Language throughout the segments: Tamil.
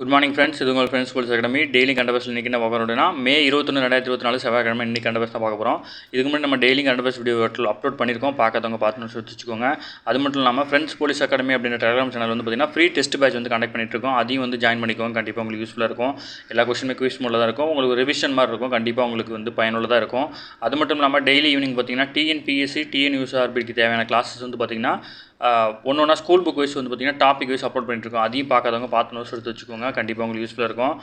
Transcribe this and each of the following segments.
Good morning friends. இது உங்கள் ஃப்ரெண்ட்ஸ் ஸ்கூல்ஸ் அகாடமி. டெய்லி கண்டபஸ் இன்றைக்கி என்ன பார்க்க போகிறோம்னா மே 21 2024 செவ்வாய்க்கிழமை இன்றைக்கி கண்டபஸ் தான் பார்க்க போகிறோம். இதுக்கு முன்னாடி நம்ம டெய்லி கண்டபஸ் வீடியோ அப்லோட் பண்ணியிருக்கோம். பார்க்காதவங்க பார்த்துன்னு வச்சுக்கோங்க. அது மட்டும் இல்லாமல் ஃப்ரெண்ட்ஸ் போலீஸ் அகாடமி அப்படின்ற டெலிகிராம் சேனல் வந்து பார்த்திங்கன்னா ஃப்ரீ டெஸ்ட் பேட்ச் வந்து கண்டக்ட் பண்ணிட்டுருக்கோம். அதையும் வந்து ஜாயின் பண்ணிக்கோங்க. கண்டிப்பாக உங்களுக்கு யூஸ்ஃபுல்லாக இருக்கும். எல்லா கொஸ்டினுமே குவிஸ் மோடில் தான் இருக்கும். உங்களுக்கு ரிவிஷன் மாதிரி இருக்கும். கண்டிப்பாக உங்களுக்கு வந்து பயனுள்ளதாக இருக்கும். அது மட்டும் இல்லாமல் டெய்லி ஈவினிங் பார்த்திங்கன்னா டிஎன்பிஎஸ்சி டிஎன்யூஎஸ்ஆர்பிக்கு தேவையான கிளாஸஸ் வந்து பார்த்திங்கன்னா ஒன்றா ஸ்கூல் புக் வைஸ் வந்து பார்த்திங்கன்னா டாபிக் வைஸ் அப்லோட் பண்ணிட்டுருக்கோம். அதையும் பார்க்காதவங்க பார்த்து நோட்ஸ் எடுத்து வச்சுக்கோங்க. கண்டிப்பாக உங்களுக்கு யூஸ்ஃபுல்லாக இருக்கும்.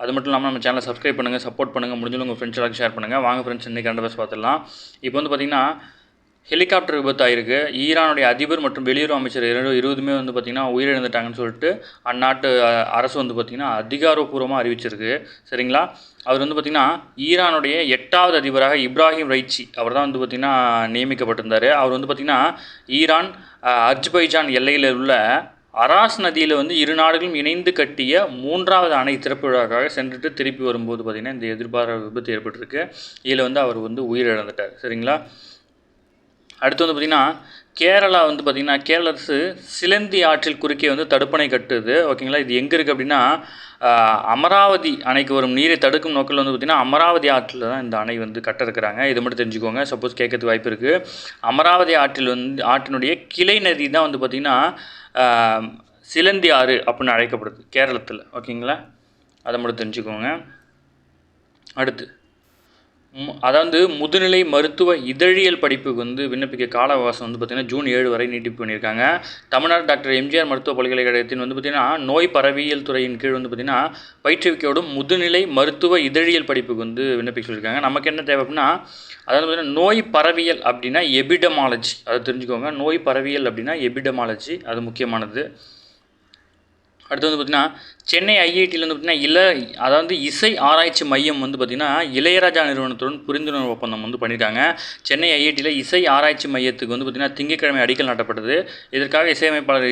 அது மட்டும் இல்லாமல் நம்ம சேனலை சப்ஸ்கிரைப் பண்ணுங்கள், சப்போர்ட் பண்ணுங்கள், முடிஞ்சவங்க உங்கள் ஃப்ரெண்ட்ஸ் எல்லாருக்கும் ஷேர் பண்ணுங்கள். வாங்க ஃப்ரெண்ட்ஸ், இன்றைக்கி கண்டபஸ் பார்த்துடலாம். இப்போ வந்து பார்த்திங்கன்னா ஹெலிகாப்டர் விபத்து ஆயிருக்கு. ஈரானுடைய அதிபர் மற்றும் வெளியுறவு அமைச்சர் இருபதுமே வந்து பார்த்திங்கன்னா உயிரிழந்துட்டாங்கன்னு சொல்லிட்டு அந்நாட்டு அரசு வந்து பார்த்திங்கன்னா அதிகாரப்பூர்வமாக அறிவிச்சிருக்கு. சரிங்களா? அவர் வந்து பார்த்திங்கன்னா ஈரானுடைய 8வது அதிபராக இப்ராஹிம் ரைச்சி அவர் தான் வந்து பார்த்திங்கன்னா நியமிக்கப்பட்டிருந்தார். அவர் வந்து பார்த்திங்கன்னா ஈரான் அஜர்பைஜான் எல்லையில் உள்ள அராஸ் நதியில் வந்து இரு நாடுகளும் இணைந்து கட்டிய 3வது அணை திறப்பு விழாக்காக சென்றுட்டு திருப்பி வரும்போது பார்த்திங்கன்னா இந்த எதிர்பாராத விபத்து ஏற்பட்டிருக்கு. இதில் வந்து அவர் வந்து உயிரிழந்துட்டார். சரிங்களா? அடுத்து வந்து பார்த்திங்கன்னா கேரளா வந்து பார்த்திங்கன்னா கேரள அரசு சிலந்தி ஆற்றில் குறுக்கே வந்து தடுப்பணை கட்டுது. ஓகேங்களா? இது எங்கே இருக்குது அப்படின்னா அமராவதி அணைக்கு வரும் நீரை தடுக்கும் நோக்கில் வந்து பார்த்திங்கன்னா அமராவதி ஆற்றில் தான் இந்த அணை வந்து கட்ட இருக்கிறாங்க. இது மட்டும் தெரிஞ்சுக்கோங்க. சப்போஸ் கேட்கறதுக்கு வாய்ப்பு இருக்குது. அமராவதி ஆற்றினுடைய கிளை நதி தான் வந்து பார்த்திங்கன்னா சிலந்தி ஆறு அப்படின்னு அழைக்கப்படுது கேரளத்தில். ஓகேங்களா? அதை மட்டும் தெரிஞ்சுக்கோங்க. அடுத்து அதாவது முதுநிலை மருத்துவ இதழியல் படிப்புக்கு வந்து விண்ணப்பிக்க கால அவகாசம் வந்து பார்த்திங்கன்னா ஜூன் 7 வரை நீட்டிப்பு பண்ணியிருக்காங்க. தமிழ்நாடு டாக்டர் எம்ஜிஆர் மருத்துவ பல்கலைக்கழகத்தின் வந்து பார்த்திங்கன்னா நோய் பரவியல் துறையின் கீழ் வந்து பார்த்திங்கன்னா பயிற்றுவிக்கையோடும் முதுநிலை மருத்துவ இதழியல் படிப்புக்கு வந்து விண்ணப்பிக்க சொல்லியிருக்காங்க. நமக்கு என்ன தேவை அப்படின்னா அதாவது பார்த்திங்கன்னா நோய் பரவியல் அப்படின்னா எபிடமாலஜி, அதை தெரிஞ்சுக்கோங்க. நோய் பரவியல் அப்படின்னா எபிடமாலஜி, அது முக்கியமானது. அடுத்து வந்து பார்த்திங்கன்னா சென்னை ஐஐடியில் வந்து பார்த்திங்கன்னா அதாவது இசை ஆராய்ச்சி மையம் வந்து பார்த்திங்கன்னா இளையராஜா நிறுவனத்துடன் புரிந்துணர்வு ஒப்பந்தம் வந்து பண்ணியிருக்காங்க. சென்னை ஐஐடியில் இசை ஆராய்ச்சி மையத்துக்கு வந்து பார்த்திங்கன்னா திங்கட்கிழமை அடிக்கல் நாட்டப்பட்டது. இதற்காக இசையமைப்பாளர்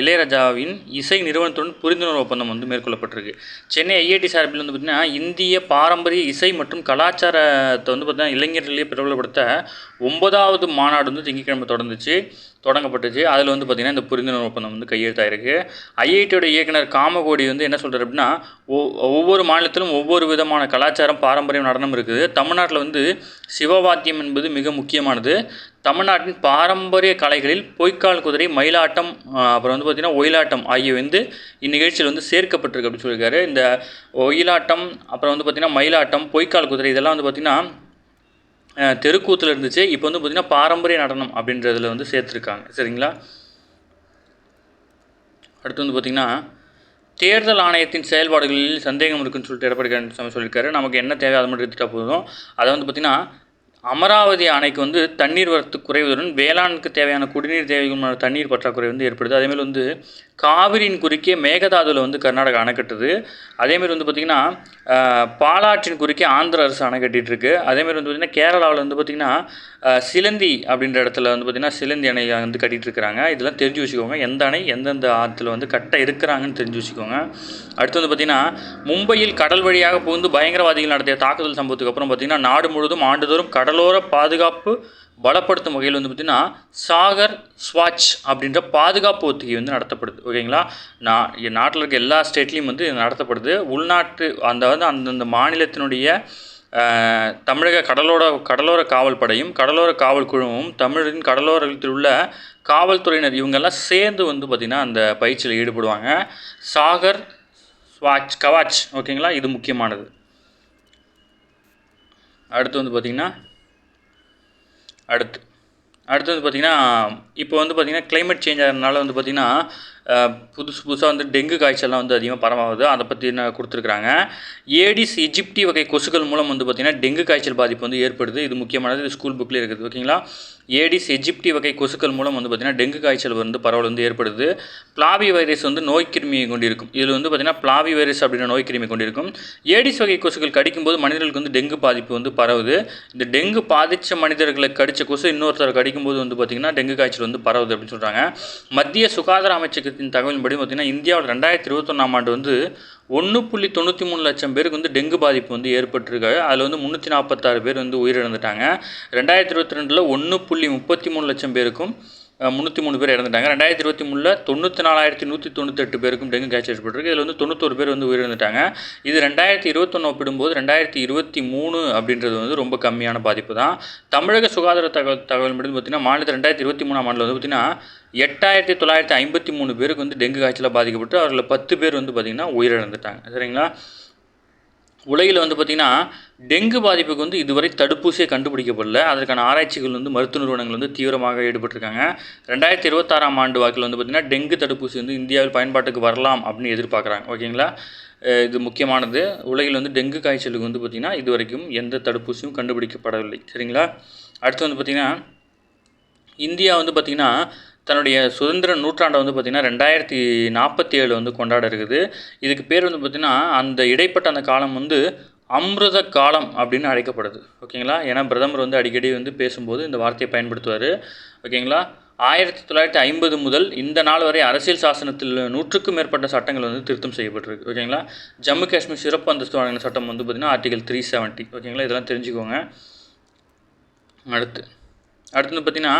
இளையராஜாவின் இசை நிறுவனத்துடன் புரிந்துணர்வு ஒப்பந்தம் வந்து மேற்கொள்ளப்பட்டிருக்கு. சென்னை ஐஐடி சார்பில் வந்து பார்த்திங்கன்னா இந்திய பாரம்பரிய இசை மற்றும் கலாச்சாரத்தை வந்து பார்த்திங்கன்னா இளைஞர்களிடையே பிரபலப்படுத்த 9வது மாநாடு வந்து திங்கட்கிழமை தொடங்கப்பட்டுச்சு. அதில் வந்து பார்த்திங்கன்னா இந்த புரிந்துணர்வு ஒப்பந்தம் வந்து கையெழுத்தாயிருக்கு. ஐஐடியோட இயக்குனர் காமகோடி வந்து என்ன சொல்கிறார் அப்படின்னா ஒவ்வொரு மாநிலத்திலும் ஒவ்வொரு விதமான கலாச்சாரம் பாரம்பரியம் நடனம் இருக்குது. தமிழ்நாட்டில் வந்து சிவவாத்தியம் என்பது மிக முக்கியமானது. தமிழ்நாட்டின் பாரம்பரிய கலைகளில் பொய்க்கால் குதிரை, மயிலாட்டம், அப்புறம் வந்து பார்த்திங்கன்னா ஒயிலாட்டம் ஆகியவை வந்து இந்நிகழ்ச்சியில் வந்து சேர்க்கப்பட்டிருக்கு அப்படின்னு சொல்லியிருக்காரு. இந்த ஒயிலாட்டம், அப்புறம் வந்து பார்த்திங்கன்னா மயிலாட்டம், பொய்க்கால் குதிரை இதெல்லாம் வந்து பார்த்திங்கன்னா தெருக்கூத்தில் இருந்துச்சு. இப்போ வந்து பார்த்திங்கன்னா பாரம்பரிய நடனம் அப்படின்றதில் வந்து சேர்த்துருக்காங்க. சரிங்களா? அடுத்து வந்து பார்த்திங்கன்னா தேர்தல் ஆணையத்தின் செயல்பாடுகளில் சந்தேகம் இருக்குன்னு சொல்லிட்டு எடப்பாடி பழனிசாமி சொல்லியிருக்காரு. நமக்கு என்ன தேவை அதை மட்டும் எடுத்துகிட்டா போதும். அதை வந்து பார்த்திங்கன்னா அமராவதி அணைக்கு வந்து தண்ணீர் வரத்து குறைவதுடன் வேளாண்க்கு தேவையான குடிநீர் தேவையான தண்ணீர் பற்றாக்குறை வந்து ஏற்படுது. அதேமாதிரி வந்து காவிரியின் குறுக்கே மேகதாதுவில் வந்து கர்நாடகா அணை கட்டுது. அதேமாதிரி வந்து பார்த்திங்கன்னா பாலாற்றின் குறுக்கே ஆந்திர அரசு அணை கட்டிகிட்ருக்கு. அதேமாதிரி வந்து பார்த்திங்கன்னா கேரளாவில் வந்து பார்த்திங்கன்னா சிலந்தி அப்படின்ற இடத்துல வந்து பார்த்திங்கன்னா சிலந்தி அணை வந்து கட்டிகிட்டு இருக்கிறாங்க. இதெல்லாம் தெரிஞ்சு வச்சுக்கோங்க. எந்த அணை எந்தெந்த ஆற்றுல வந்து கட்ட இருக்கிறாங்கன்னு தெரிஞ்சு வச்சுக்கோங்க. அடுத்து வந்து பார்த்திங்கன்னா மும்பையில் கடல் வழியாக புகுந்து பயங்கரவாதிகள் நடத்திய தாக்குதல் சம்பவத்துக்கு அப்புறம் பார்த்திங்கன்னா நாடு முழுவதும் ஆண்டுதோறும் கடலோர பாதுகாப்பு பலப்படுத்தும் வகையில் வந்து பார்த்திங்கன்னா சாகர் ஸ்வாட்ச் அப்படின்ற பாதுகாப்பு ஒத்திகை வந்து நடத்தப்படுது. ஓகேங்களா? நாட்டில் இருக்க எல்லா ஸ்டேட்லேயும் வந்து நடத்தப்படுது. உள்நாட்டு அந்தந்த மாநிலத்தினுடைய தமிழக கடலோர காவல் படையும் கடலோர காவல் குழுவும் தமிழின் கடலோரத்தில் உள்ள காவல்துறையினர் இவங்கெல்லாம் சேர்ந்து வந்து பார்த்திங்கன்னா அந்த பயிற்சியில் ஈடுபடுவாங்க. சாகர் ஸ்வாட்ச் கவாச். ஓகேங்களா? இது முக்கியமானது. அடுத்து வந்து பார்த்திங்கன்னா அடுத்து வந்து பார்த்திங்கன்னா இப்போ வந்து பார்த்திங்கன்னா கிளைமேட் சேஞ்ச் ஆகிறதுனால வந்து பார்த்திங்கன்னா புதுசாக வந்து டெங்கு காய்ச்சல்லாம் வந்து அதிகமாக பரவாகுது. அதை பற்றி கொடுத்துருக்குறாங்க. ஏடிஸ் எஜிப்டி வகை கொசுக்கள் மூலம் வந்து பார்த்திங்கன்னா டெங்கு காய்ச்சல் பாதிப்பு வந்து ஏற்படுது. இது முக்கியமானது. இது ஸ்கூல் புக்கில் இருக்குது. ஓகேங்களா? ஏடிஸ் எஜிப்டி வகை கொசுக்கள் மூலம் வந்து பார்த்திங்கன்னா டெங்கு காய்ச்சல் வந்து பரவல் வந்து ஏற்படுது. பிளாவி வைரஸ் வந்து நோய் கிருமியை கொண்டிருக்கும். இதில் வந்து பார்த்திங்கன்னா பிளாவி வைரஸ் அப்படின்ற நோய் கிருமி கொண்டிருக்கும். ஏடிஸ் வகை கொசுக்கள் கடிக்கும்போது மனிதர்களுக்கு வந்து டெங்கு பாதிப்பு வந்து பரவுது. இந்த டெங்கு பாதித்த மனிதர்களை கடித்த கொசு இன்னொருத்தர் கடிக்கும்போது வந்து பார்த்திங்கன்னா டெங்கு காய்ச்சல் வந்து பரவுது அப்படின்னு சொல்கிறாங்க. மத்திய சுகாதார அமைச்சகத்தின் தகவலின்படி பார்த்திங்கன்னா இந்தியாவில் 2021ஆம் ஆண்டு வந்து 1.93 லட்சம் பேருக்கு வந்து டெங்கு பாதிப்பு வந்து ஏற்பட்டிருக்காங்க. அதில் வந்து 346 பேர் வந்து உயிரிழந்துட்டாங்க. 2022 1.33 லட்சம் பேருக்கும் 303 பேர் இறந்துட்டாங்க. 2023 94,198 பேருக்கும் டெங்கு காய்ச்சல் ஏற்பட்டிருக்கு. இதில் வந்து 91 பேர் வந்து உயிரிழந்துட்டாங்க. இது 2021 ஒப்பிடும்போது 2023 அப்படின்றது வந்து ரொம்ப கம்மியான பாதிப்பு தான். தமிழக சுகாதார தகவல் மட்டும் பார்த்திங்கன்னா மாநிலத்தில் 2023ஆம் ஆண்டில் வந்து பார்த்திங்கன்னா 8,953 பேருக்கு வந்து டெங்கு காய்ச்சலாக பாதிக்கப்பட்டு அவர்களில் 10 பேர் வந்து பார்த்திங்கன்னா உயிரிழந்துட்டாங்க. சரிங்களா? உலகில் வந்து பார்த்திங்கன்னா டெங்கு பாதிப்புக்கு வந்து இதுவரை தடுப்பூசியை கண்டுபிடிக்கப்படல. அதற்கான ஆராய்ச்சிகள் வந்து மருத்துவ நிறுவனங்கள் வந்து தீவிரமாக ஈடுபட்டிருக்காங்க. 2026ஆம் ஆண்டு வாக்கில் வந்து பார்த்திங்கன்னா டெங்கு தடுப்பூசி வந்து இந்தியாவில் பயன்பாட்டுக்கு வரலாம் அப்படின்னு எதிர்பார்க்குறாங்க. ஓகேங்களா? இது முக்கியமானது. உலகில் வந்து டெங்கு காய்ச்சலுக்கு வந்து பார்த்திங்கன்னா இது வரைக்கும் எந்த தடுப்பூசியும் கண்டுபிடிக்கப்படவில்லை. சரிங்களா? அடுத்து வந்து பார்த்திங்கன்னா இந்தியா வந்து பார்த்திங்கன்னா தன்னுடைய சுதந்திர நூற்றாண்டை வந்து பார்த்திங்கன்னா 2047 வந்து கொண்டாட இருக்குது. இதுக்கு பேர் வந்து பார்த்திங்கன்னா அந்த இடைப்பட்ட அந்த காலம் வந்து அமிர்த காலம் அப்படின்னு அழைக்கப்படுது. ஓகேங்களா? ஏன்னா பிரதமர் வந்து அடிக்கடி வந்து பேசும்போது இந்த வார்த்தையை பயன்படுத்துவார். ஓகேங்களா? 1950 முதல் இந்த நாள் வரை அரசியல் சாசனத்தில் 100க்கும் மேற்பட்ட சட்டங்கள் வந்து திருத்தம் செய்யப்பட்டிருக்கு. ஓகேங்களா? ஜம்மு காஷ்மீர் சிறப்பு அந்தஸ்து வழங்கின சட்டம் வந்து பார்த்திங்கன்னா ஆர்டிகல் 370. ஓகேங்களா? இதெல்லாம் தெரிஞ்சுக்கோங்க. அடுத்து வந்து பார்த்திங்கன்னா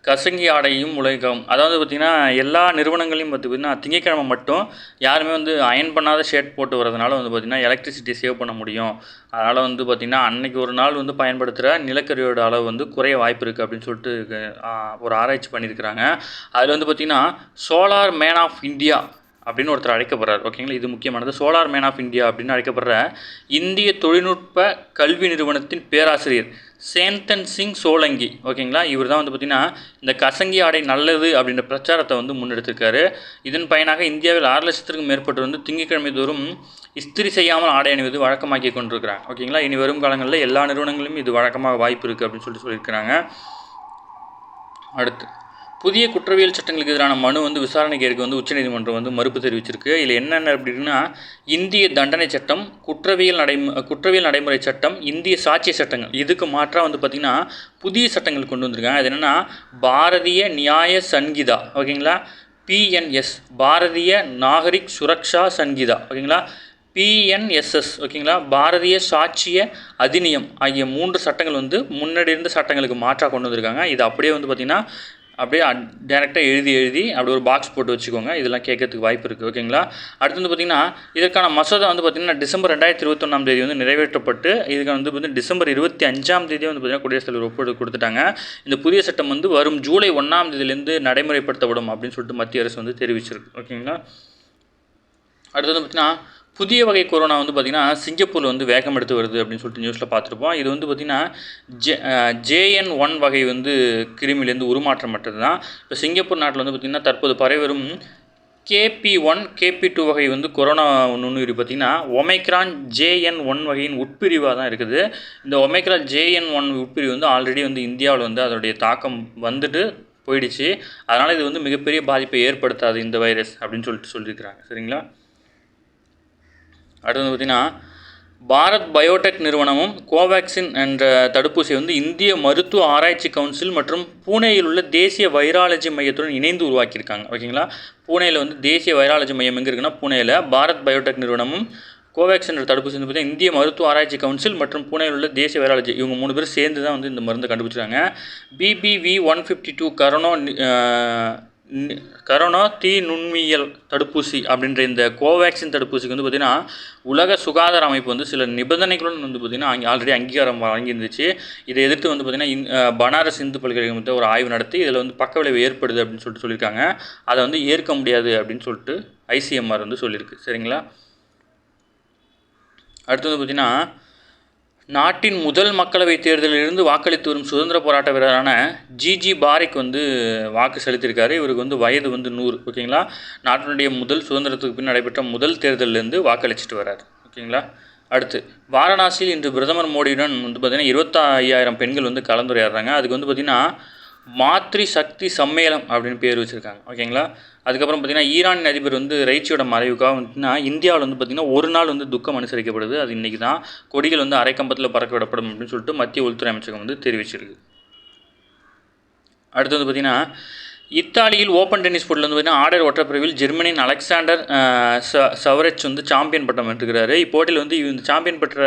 கசங்கி ஆடையும் உலகம், அதாவது பார்த்திங்கன்னா எல்லா நிறுவனங்களையும் பார்த்திங்கன்னா திங்கட்கிழமை மட்டும் யாருமே வந்து அயன் பண்ணாத ஷர்ட் போட்டு வரதுனால வந்து பார்த்திங்கன்னா எலக்ட்ரிசிட்டி சேவ் பண்ண முடியும். அதனால் வந்து பார்த்திங்கன்னா அன்றைக்கி ஒரு நாள் வந்து பயன்படுத்துகிற நிலக்கரியோட அளவு வந்து குறைய வாய்ப்பு இருக்குது அப்படின்னு சொல்லிட்டு ஒரு ஆராய்ச்சி பண்ணியிருக்கிறாங்க. அதில் வந்து பார்த்திங்கன்னா சோலார் மேன் ஆஃப் இந்தியா அப்படின்னு ஒருத்தர் அழைக்கப்படுறார். ஓகேங்களா? இது முக்கியமானது. சோலார் மேன் ஆஃப் இந்தியா அப்படின்னு அழைக்கப்படுற இந்திய தொழில்நுட்ப கல்வி நிறுவனத்தின் பேராசிரியர் சேந்தன் சிங் சோலங்கி. ஓகேங்களா? இவர் தான் வந்து பார்த்திங்கன்னா இந்த கசங்கி ஆடை நல்லது அப்படின்ற பிரச்சாரத்தை வந்து முன்னெடுத்திருக்காரு. இதன் பயனாக இந்தியாவில் 6 லட்சத்திற்கும் மேற்பட்டு வந்து திங்கட்கிழமை தோறும் இஸ்திரி செய்யாமல் ஆடை அணிவது வழக்கமாக்கி கொண்டிருக்கிறாங்க. ஓகேங்களா? இனி வரும் காலங்களில் எல்லா நிறுவனங்களிலும் இது வழக்கமாக வாய்ப்பு இருக்குது அப்படின்னு சொல்லியிருக்கிறாங்க. அடுத்து புதிய குற்றவியல் சட்டங்களுக்கு எதிரான மனு வந்து விசாரணைக்கு ஏற்க வந்து உச்சநீதிமன்றம் வந்து மறுப்பு தெரிவிச்சிருக்கு. இதில் என்னென்ன அப்படின்னா இந்திய தண்டனை சட்டம், குற்றவியல் நடைமுறை சட்டம், இந்திய சாட்சிய சட்டங்கள் இதுக்கு மாற்றாக வந்து பார்த்திங்கன்னா புதிய சட்டங்கள் கொண்டு வந்திருக்காங்க. அது என்னென்னா பாரதிய நியாய சன்ஹிதா. ஓகேங்களா? PNS பாரதிய நாகரிக் சுரக்ஷா சன்ஹிதா. ஓகேங்களா? PNSS. ஓகேங்களா? பாரதிய சாட்சிய அதிநியம் ஆகிய 3 சட்டங்கள் வந்து முன்னாடி இருந்த சட்டங்களுக்கு மாற்றாக கொண்டு வந்திருக்காங்க. இது அப்படியே வந்து பார்த்திங்கன்னா அப்படியே டேரெக்டாக எழுதி அப்படி ஒரு பாக்ஸ் போட்டு வச்சுக்கோங்க. இதெல்லாம் கேட்கறதுக்கு வாய்ப்பு இருக்குது. ஓகேங்களா? அடுத்து வந்து பார்த்திங்கன்னா இதற்கான மசோதா வந்து பார்த்திங்கன்னா டிசம்பர் 2021 வந்து நிறைவேற்றப்பட்டு இதுக்கு வந்து பார்த்திங்கன்னா டிசம்பர் 25 வந்து பார்த்திங்கன்னா குடியரசுத் தலைவர் ஒப்புதல் கொடுத்துட்டாங்க. இந்த புதிய சட்டம் வந்து வரும் ஜூலை 1 நடைமுறைப்படுத்தப்படும் அப்படின்னு சொல்லிட்டு மத்திய அரசு வந்து தெரிவிச்சிருக்கு. ஓகேங்களா? அடுத்து வந்து பார்த்திங்கன்னா புதிய வகை கொரோனா வந்து பார்த்திங்கன்னா சிங்கப்பூரில் வந்து வேகம் எடுத்து வருது அப்படின்னு சொல்லிட்டு நியூஸில் பார்த்துருப்போம். இது வந்து பார்த்திங்கன்னா JN1 வகை வந்து கிருமிலேருந்து உருமாற்றப்பட்டது தான். இப்போ சிங்கப்பூர் நாட்டில் வந்து பார்த்திங்கன்னா தற்போது பரவி வரும் KP1, KP2 வகை வந்து கொரோனா நுண்ணுயிரி பார்த்திங்கன்னா ஒமைக்ரான் JN1 வகையின் உட்பிரிவாக தான் இருக்குது. இந்த ஒமைக்ரான் JN1 உட்பிரிவு வந்து ஆல்ரெடி வந்து இந்தியாவில் வந்து அதனுடைய தாக்கம் வந்துட்டு போயிடுச்சு. அதனால் இது வந்து மிகப்பெரிய பாதிப்பை ஏற்படுத்தாது இந்த வைரஸ் அப்படின்னு சொல்லியிருக்கிறாங்க. சரிங்களா? அடுத்து வந்து பார்த்திங்கன்னா பாரத் பயோடெக் நிறுவனமும் கோவேக்சின் என்ற தடுப்பூசியை வந்து இந்திய மருத்துவ ஆராய்ச்சி கவுன்சில் மற்றும் பூனேயில் உள்ள தேசிய வைராலஜி மையத்துடன் இணைந்து உருவாக்கியிருக்காங்க. ஓகேங்களா? பூனேயில் வந்து தேசிய வைராலஜி மையம் எங்கே இருக்குன்னா பூனேயில் பாரத் பயோடெக் நிறுவனமும் கோவேக்சின் என்ற தடுப்பூசி வந்து பார்த்திங்கன்னா இந்திய மருத்துவ ஆராய்ச்சி கவுன்சில் மற்றும் பூனேயில் உள்ள தேசிய வைராலஜி இவங்க 3 பேர் சேர்ந்து தான் வந்து இந்த மருந்தை கண்டுபிடிச்சிருக்காங்க. BBV152 கரோனா நுண்மியல் தடுப்பூசி அப்படின்ற இந்த கோவேக்சின் தடுப்பூசிக்கு வந்து பார்த்திங்கன்னா உலக சுகாதார அமைப்பு வந்து சில நிபந்தனைகளுடன் வந்து பார்த்திங்கன்னா ஆல்ரெடி அங்கீகாரம் வழங்கியிருந்துச்சு. இதை எதிர்த்து வந்து பார்த்திங்கன்னா பனாரஸ் இந்து பல்கலைக்கழகத்தை ஒரு ஆய்வு நடத்தி இதில் வந்து பக்க விளைவு ஏற்படுது அப்படின்னு சொல்லியிருக்காங்க. அதை வந்து ஏற்க முடியாது அப்படின்னு சொல்லிட்டு ICMR வந்து சொல்லியிருக்கு. சரிங்களா? அடுத்து வந்து பார்த்திங்கன்னா நாட்டின் முதல் மக்களவைத் தேர்தலிலிருந்து வாக்களித்து வரும் சுதந்திர போராட்ட வீரரான ஜிஜி பாரிக் வந்து வாக்கு செலுத்தியிருக்காரு. இவருக்கு வந்து வயது வந்து 100. ஓகேங்களா? நாட்டினுடைய முதல் சுதந்திரத்துக்கு பின் நடைபெற்ற முதல் தேர்தலிருந்து வாக்களிச்சுட்டு வர்றாரு. ஓகேங்களா? அடுத்து வாரணாசியில் இன்று பிரதமர் மோடியுடன் வந்து பார்த்திங்கன்னா 25,000 பெண்கள் வந்து கலந்துரையாடுறாங்க. அதுக்கு வந்து பார்த்திங்கன்னா மாத்ரி சக்தி சம்மேளம் அப்படின்னு பேர் வச்சுருக்காங்க. ஓகேங்களா? அதுக்கப்புறம் பார்த்திங்கன்னா ஈரான் அதிபர் வந்து ரைச்சியோட மறைவுக்காக வந்துட்டுனா இந்தியாவில் வந்து பார்த்திங்கன்னா ஒரு நாள் வந்து துக்கம் அனுசரிக்கப்படுது. அது இன்றைக்கி தான். கொடிகள் வந்து அரைக்கம்பத்தில் பறக்க விடப்படும் அப்படின்னு சொல்லிட்டு மத்திய உள்துறை அமைச்சகம் வந்து தெரிவிச்சிருக்கு. அடுத்து வந்து பார்த்திங்கன்னா இத்தாலியில் ஓப்பன் டென்னிஸ் போட்டியில் வந்து பார்த்தீங்கன்னா ஆடர் ஒற்றையர் பிரிவில் ஜெர்மனியின் அலெக்சாண்டர் சவரெச் வந்து சாம்பியன் பட்டம் வென்றுக்கிறாரு. இப்போட்டியில் வந்து இந்த சாம்பியன் பெற்ற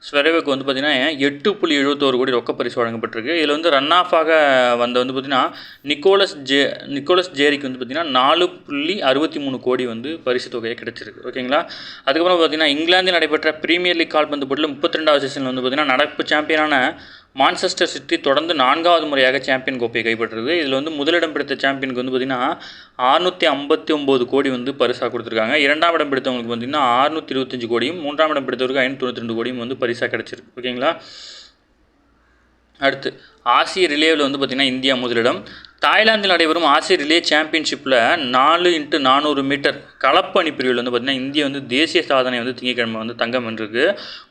ஸ்வெரேவுக்கு வந்து பார்த்தீங்கன்னா 8.71 கோடி ரொக்க பரிசு வழங்கப்பட்டிருக்கு. இதில் வந்து ரன் ஆஃபாக வந்து பார்த்தீங்கன்னா நிக்கோலஸ் ஜேரிக்கு வந்து பார்த்தீங்கன்னா 4.63 கோடி வந்து பரிசு தொகையை கிடைச்சிருக்கு. ஓகேங்களா. அதுக்கப்புறம் பார்த்தீங்கன்னா இங்கிலாந்தில் நடைபெற்ற பிரீமியர் லீக் கால்பந்து போட்டியில் 32வது சீசன் வந்து பார்த்தீங்கன்னா நடப்பு சாம்பியனான மான்செஸ்டர் சிட்டி தொடர்ந்து 4வது முறையாக சாம்பியன் கோப்பையை கைப்பற்றுறது. இதில் வந்து முதலிடம் பிடித்த சாம்பியனுக்கு வந்து பார்த்திங்கன்னா 659 கோடி வந்து பரிசாக கொடுத்துருக்காங்க. 2ஆம் இடம் பிடித்தவங்களுக்கு பார்த்திங்கன்னா 625 கோடியும் 3ஆம் இடம் பிடித்தவருக்கு 592 கோடியும் வந்து பரிசாக கிடச்சிருக்கு. ஓகேங்களா. அடுத்து ஆசிய ரிலேவில் வந்து பார்த்திங்கன்னா இந்தியா முதலிடம். தாய்லாந்தில் நடைபெறும் ஆசிய ரிலே சாம்பியன்ஷிப்பில் 4x400 மீட்டர் கலப்பணி பிரிவில் வந்து பார்த்திங்கன்னா இந்தியா வந்து தேசிய சாதனை வந்து திங்கட்கிழமை வந்து தங்கம் வென்றிருக்கு.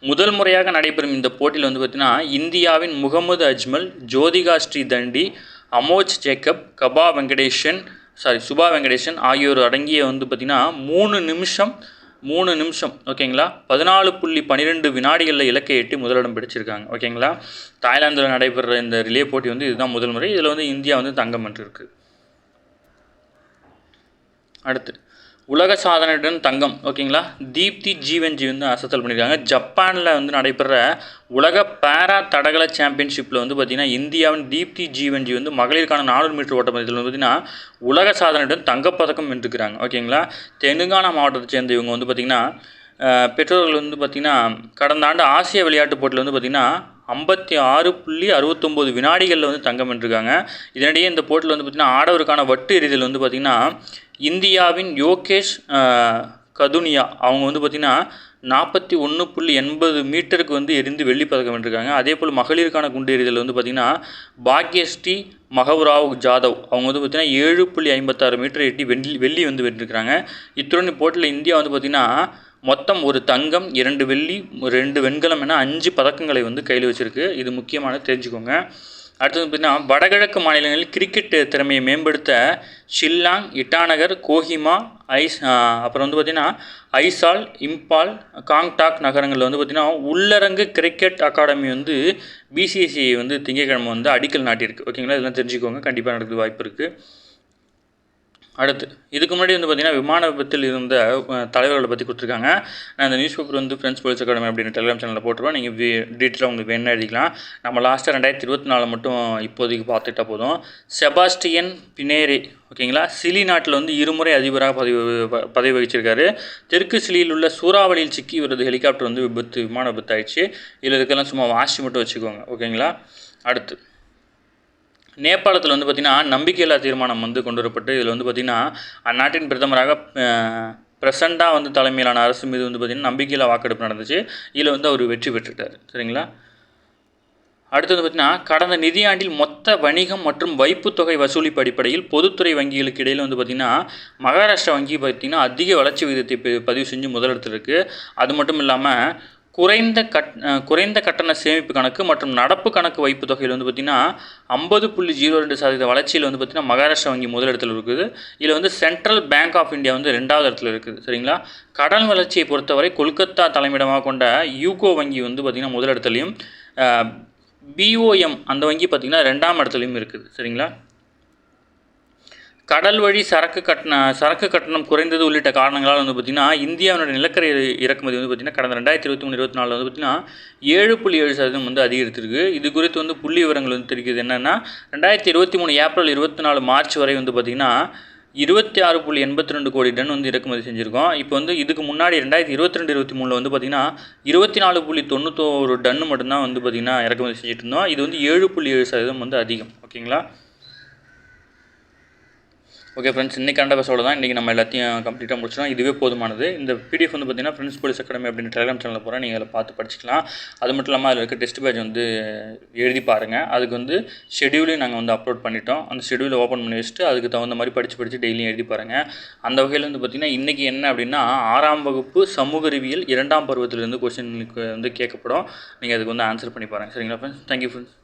முதல் முறையாக நடைபெறும் இந்த போட்டியில் வந்து பார்த்திங்கன்னா இந்தியாவின் முகமது அஜ்மல், ஜோதிகா ஸ்ரீதண்டி, அமோஜ் ஜேக்கப், சுபா வெங்கடேஷன் ஆகியோர் அடங்கிய வந்து பார்த்திங்கன்னா 3 நிமிஷம் ஓகேங்களா 14.12 வினாடிகளில் இலக்கை எட்டி முதலிடம் பிடிச்சிருக்காங்க. ஓகேங்களா. தாய்லாந்தில் நடைபெற இந்த ரிலே போட்டி வந்து இதுதான் முதல் முறை. இதில் வந்து இந்தியா வந்து தங்கம் வென்றிருக்கு. அடுத்து உலக சாதனையுடன் தங்கம். ஓகேங்களா. தீப்தி ஜீவன்ஜி வந்து அசத்தல் பண்ணியிருக்காங்க. ஜப்பானில் வந்து நடைபெற உலக பேரா தடகள சாம்பியன்ஷிப்பில் வந்து பார்த்திங்கன்னா இந்தியாவின் தீப்தி ஜீவன்ஜி வந்து மகளிருக்கான 400 மீட்டர் ஓட்டப்பந்தயத்தில் வந்து பார்த்திங்கன்னா உலக சாதனையுடன் தங்கப்பதக்கம் வென்றுக்கிறாங்க. ஓகேங்களா. தெலுங்கானா மாவட்டத்தை சேர்ந்த இவங்க வந்து பார்த்திங்கன்னா பெற்றோர்கள் வந்து பார்த்திங்கன்னா கடந்த ஆண்டு ஆசிய விளையாட்டுப் போட்டியில் வந்து பார்த்திங்கன்னா 56.69 வினாடிகளில் வந்து தங்கம் வென்றிருக்காங்க. இதனிடையே இந்த போட்டியில் வந்து பார்த்திங்கன்னா ஆடவருக்கான வட்டு எறிதல் வந்து பார்த்திங்கன்னா இந்தியாவின் யோகேஷ் கதுனியா அவங்க வந்து பார்த்திங்கன்னா 41.80 மீட்டருக்கு வந்து எரிந்து வெள்ளிப்பதக்கம் வென்றிருக்காங்க. அதே போல் மகளிருக்கான குண்டு எறிதல் வந்து பார்த்திங்கன்னா பாக்யஸ்ரீ மகவ்ராவ் ஜாதவ் அவங்க வந்து பார்த்திங்கன்னா 7.56 மீட்டர் எட்டி வெள்ளி வந்து வென்றிருக்கிறாங்க. இத்துடன் போட்டியில் இந்தியா வந்து பார்த்திங்கன்னா மொத்தம் 1 தங்கம் 2 வெள்ளி 2 வெண்கலம் என 5 பதக்கங்களை வந்து கையில் வச்சுருக்கு. இது முக்கியமான தெரிஞ்சுக்கோங்க. அடுத்தது பார்த்திங்கன்னா வடகிழக்கு மாநிலங்களில் கிரிக்கெட் திறமையை மேம்படுத்த ஷில்லாங், இட்டாநகர், கோஹிமா, அப்புறம் வந்து பார்த்திங்கன்னா ஐசால், இம்பால், காங்டாக் நகரங்களில் வந்து பார்த்திங்கன்னா உள்ளரங்கு கிரிக்கெட் அகாடமி வந்து BCCI வந்து திங்கட்கிழமை வந்து அடிக்கல் நாட்டியிருக்கு. ஓகேங்களா. இதெல்லாம் தெரிஞ்சுக்கோங்க. கண்டிப்பாக நடக்குது வாய்ப்பு இருக்குது. அடுத்து இதுக்கு முன்னாடி வந்து பார்த்திங்கன்னா விமான விபத்தில் இருந்த தலைவர்களை பற்றி கொடுத்துருக்காங்க. நான் இந்த நியூஸ் பேப்பர் வந்து ஃப்ரெண்ட்ஸ் போலீஸ் அகாடமி அப்படின்னு டெலிகிராம் சேனலில் போட்டுருவோம். நீங்கள் டீட்டெயிலாக உங்களுக்கு வேணா எழுதிக்கலாம். நம்ம லாஸ்ட்டாக 2024 மட்டும் இப்போதைக்கு பார்த்துட்டா போதும். செபாஸ்டியன் பினேரே ஓகேங்களா சிலி நாட்டில் வந்து 2 முறை அதிபராக பதவி வகிச்சிருக்காரு. தெற்கு சிலியில் உள்ள சூறாவளியில் சிக்கி இவரது ஹெலிகாப்டர் வந்து விமான விபத்து ஆயிடுச்சு. இதில் இதுக்கெல்லாம் சும்மா வாசி மட்டும் வச்சுக்கோங்க. ஓகேங்களா. அடுத்து நேபாளத்தில் வந்து பார்த்திங்கன்னா நம்பிக்கையில்லா தீர்மானம் வந்து கொண்டு வரப்பட்டு இதில் வந்து பார்த்திங்கன்னா அந்நாட்டின் பிரதமராக பிரசண்டா வந்து தலைமையிலான அரசு மீது வந்து பார்த்திங்கன்னா நம்பிக்கையில்லா வாக்கெடுப்பு நடந்துச்சு. இதில் வந்து அவர் வெற்றி பெற்றுட்டார். சரிங்களா. அடுத்து வந்து பார்த்திங்கன்னா கடந்த நிதியாண்டில் மொத்த வணிகம் மற்றும் வைப்புத்தொகை வசூலிப்பு அடிப்படையில் பொதுத்துறை வங்கிகளுக்கு இடையில் வந்து பார்த்திங்கன்னா மகாராஷ்டிரா வங்கி பார்த்திங்கன்னா அதிக வளர்ச்சி விகிதத்தை பதிவு செஞ்சு முதலிடத்தில் இருக்குது. அது மட்டும் இல்லாமல் குறைந்த கட்டண சேமிப்பு கணக்கு மற்றும் நடப்பு கணக்கு வைப்பு தொகையில் வந்து பார்த்திங்கன்னா 50.02% வளர்ச்சியில் வந்து பார்த்திங்கன்னா மகாராஷ்டிரா வங்கி முதலிடத்தில் இருக்குது. இதில் வந்து சென்ட்ரல் பேங்க் ஆஃப் இந்தியா வந்து 2வது இடத்துல இருக்குது. சரிங்களா. கடன் வளர்ச்சியை பொறுத்தவரை கொல்கத்தா தலைமையிடமாக கொண்ட யூகோ வங்கி வந்து பார்த்திங்கன்னா முதலிடத்துலையும் BOM அந்த வங்கி பார்த்திங்கன்னா 2ஆம் இடத்துலையும் இருக்குது. சரிங்களா. கடல் வழி சரக்கு கட்டணம் குறைந்தது உள்ளிட்ட காரணங்களால் வந்து பார்த்திங்கன்னா இந்தியாவினுடைய நிலக்கரி இறக்குமதி வந்து பார்த்திங்கன்னா கடந்த 2023-24 வந்து பார்த்திங்கன்னா 7.7% வந்து அதிகரித்திருக்கு. இது குறித்து வந்து புள்ளி விவரங்கள் வந்து தெரிவிக்கிறது என்னென்னா 2023 ஏப்ரல் 24 மார்ச் வரை வந்து பார்த்திங்கன்னா 26.82 கோடி டன் வந்து இறக்குமதி செஞ்சுருக்கோம். இப்போ வந்து இதுக்கு முன்னாடி 2022-23 வந்து பார்த்திங்கன்னா 24.91 டன் மட்டும்தான் வந்து பார்த்திங்கன்னா இறக்குமதி செஞ்சுட்டு இருந்தோம். இது வந்து 7.7% வந்து அதிகம். ஓகேங்களா. ஓகே ஃப்ரெண்ட்ஸ், இன்றைக்கி கரண்ட் அஃபேர்ஸோட தான் இன்றைக்கி நம்ம எல்லாத்தையும் கம்ப்ளீட்டாக முடிச்சிடும். இதுவே போதுமானது. இந்த PDF வந்து பார்த்திங்கன்னா ஃப்ரெண்ட்ஸ் போலீஸ் அகாடமி அப்படின்னு டெலிகிராம் சேனலில் போகிறேன். நீங்கள் அதில் பார்த்து படிச்சிக்கலாம். அது மட்டும் இல்லாமல் அதில் இருக்க டெஸ்ட் பேட்ச் வந்து எழுதி பாருங்கள். அதுக்கு வந்து ஷெடியூலையும் நாங்கள் வந்து அப்லோட் பண்ணிட்டோம். அந்த ஷெடியூலை ஓப்பன் பண்ணி வச்சுட்டு அதுக்கு தகுந்த மாதிரி படித்து டெய்லியும் எழுதி பாருங்கள். அந்த வகையில் வந்து பார்த்திங்கன்னா இன்றைக்கி என்ன அப்படின்னா 6ஆம் வகுப்பு சமூக அறிவியல் 2ஆம் பருவத்திலிருந்து கொஸ்டினுக்கு வந்து கேட்கப்படும். நீங்கள் அதுக்கு வந்து ஆன்சர் பண்ணி பாருங்கள். சரிங்களா ஃப்ரெண்ட்ஸ். Thank you friends.